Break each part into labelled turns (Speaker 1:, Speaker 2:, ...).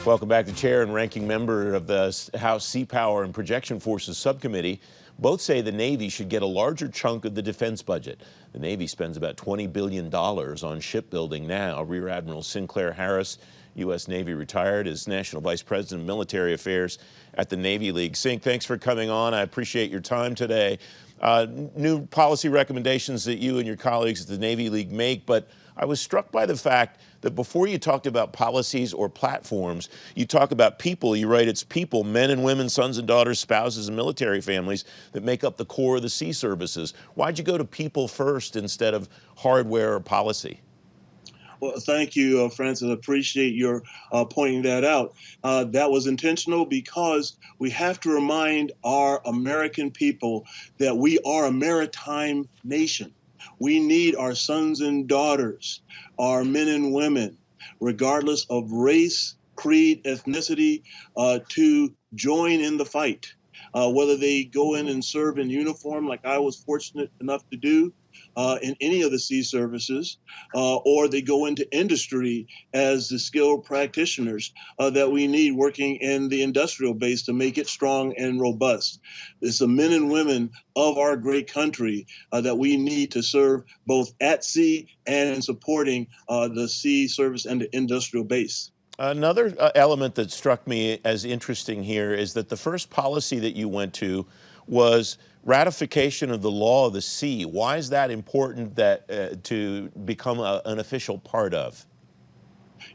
Speaker 1: Welcome back. The chair and ranking member of the House Sea Power and Projection Forces Subcommittee both say the Navy should get a larger chunk of the defense budget. The Navy spends about $20 billion on shipbuilding now. Rear Admiral Sinclair Harris, U.S. Navy retired, is National Vice President of Military Affairs at the Navy League. Sink, thanks for coming on. I appreciate your time today. New policy recommendations that you and your colleagues at the Navy League make, but I was struck by the fact that before you talked about policies or platforms, you talk about people. You write it's people, men and women, sons and daughters, spouses and military families that make up the core of the sea services. Why'd you go to people first instead of hardware or policy?
Speaker 2: Well, thank you, Francis. I appreciate your pointing that out. That was intentional because we have to remind our American people that we are a maritime nation. We need our sons and daughters, our men and women, regardless of race, creed, ethnicity, to join in the fight. Whether they go in and serve in uniform, like I was fortunate enough to do, in any of the sea services, or they go into industry as the skilled practitioners that we need working in the industrial base to make it strong and robust. It's the men and women of our great country that we need to serve both at sea and in supporting the sea service and the industrial base.
Speaker 1: Another element that struck me as interesting here is that the first policy that you went to was ratification of the law of the sea. Why is that important that to become an official part of?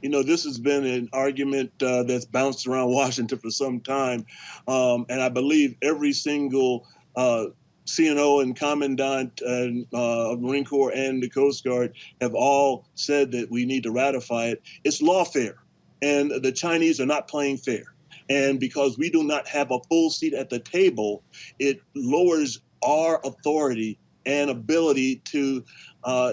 Speaker 2: You know, this has been an argument that's bounced around Washington for some time, and I believe every single CNO and Commandant and Marine Corps and the Coast Guard have all said that we need to ratify it. It's lawfare, and the Chinese are not playing fair. And because we do not have a full seat at the table, it lowers our authority and ability to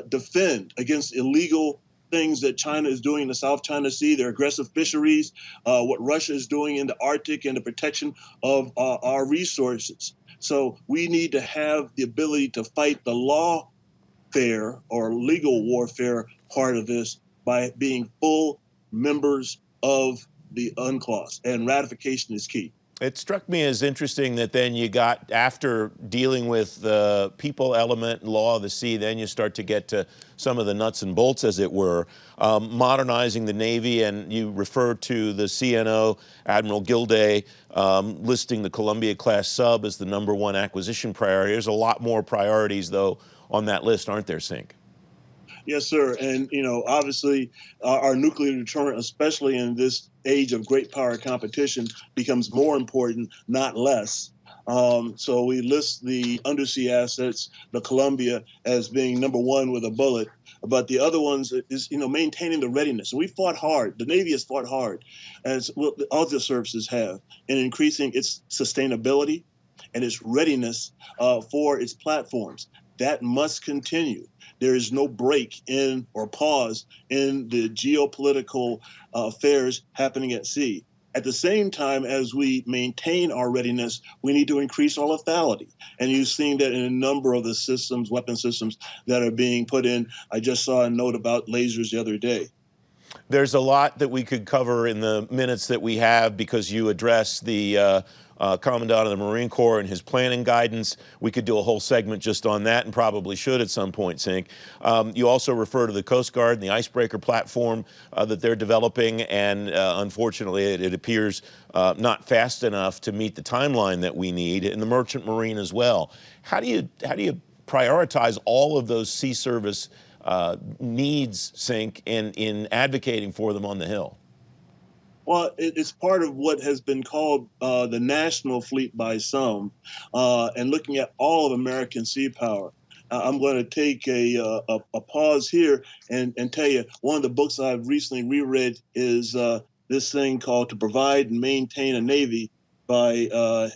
Speaker 2: defend against illegal things that China is doing in the South China Sea, their aggressive fisheries, what Russia is doing in the Arctic, and the protection of our resources. So we need to have the ability to fight the lawfare or legal warfare part of this by being full members of the UNCLOS, and ratification is key.
Speaker 1: It struck me as interesting that then you got, after dealing with the people element, law of the sea, then you start to get to some of the nuts and bolts, as it were, modernizing the Navy, and you refer to the CNO, Admiral Gilday, listing the Columbia-class sub as the #1 acquisition priority. There's a lot more priorities, though, on that list, aren't there, Sink?
Speaker 2: Yes, sir. And, you know, obviously our nuclear deterrent, especially in this age of great power competition, becomes more important, not less. So we list the undersea assets, the Columbia, as being #1 with a bullet. But the other ones is, you know, maintaining the readiness. And we fought hard. The Navy has fought hard, as other services have, in increasing its sustainability and its readiness for its platforms. That must continue. There is no break in or pause in the geopolitical affairs happening at sea. At the same time, as we maintain our readiness, we need to increase our lethality. And you've seen that in a number of the systems, weapon systems that are being put in. I just saw a note about lasers the other day.
Speaker 1: There's a lot that we could cover in the minutes that we have, because you address the Commandant of the Marine Corps and his planning guidance. We could do a whole segment just on that, and probably should at some point, Sink. You also refer to the Coast Guard and the icebreaker platform that they're developing, and unfortunately it appears not fast enough to meet the timeline that we need, and the Merchant Marine as well. How do you prioritize all of those sea service needs, Sink, in advocating for them on the Hill?
Speaker 2: Well, it's part of what has been called the national fleet by some, and looking at all of American sea power. I'm going to take a pause here and tell you, one of the books I've recently reread is this thing called To Provide and Maintain a Navy by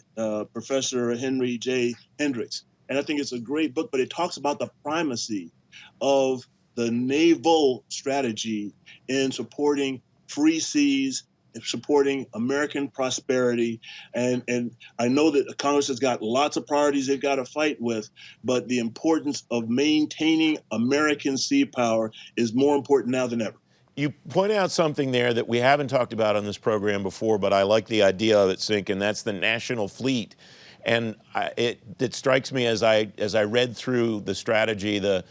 Speaker 2: Professor Henry J. Hendricks. And I think it's a great book, but it talks about the primacy of the naval strategy in supporting free seas, supporting American prosperity. And I know that Congress has got lots of priorities they've got to fight with, but the importance of maintaining American sea power is more important now than ever.
Speaker 1: You point out something there that we haven't talked about on this program before, but I like the idea of it, Sink, and that's the national fleet. And it strikes me as I read through the strategy, the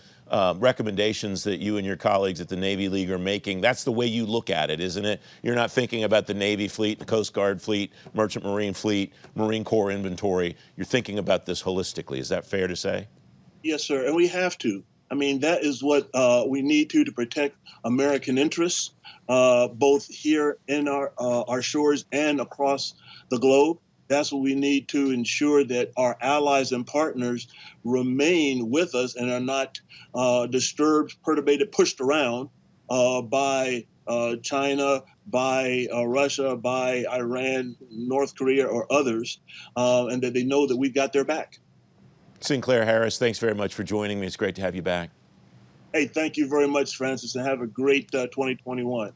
Speaker 1: recommendations that you and your colleagues at the Navy League are making, that's the way you look at it, isn't it? You're not thinking about the Navy fleet, the Coast Guard fleet, Merchant Marine fleet, Marine Corps inventory. You're thinking about this holistically. Is that fair to say?
Speaker 2: Yes, sir, and we have to. I mean, that is what we need to protect American interests, both here in our shores and across the globe. That's what we need to ensure that our allies and partners remain with us and are not disturbed, perturbated, pushed around by China, by Russia, by Iran, North Korea, or others, and that they know that we've got their back.
Speaker 1: Sinclair Harris, thanks very much for joining me. It's great to have you back.
Speaker 2: Hey, thank you very much, Francis, and have a great 2021.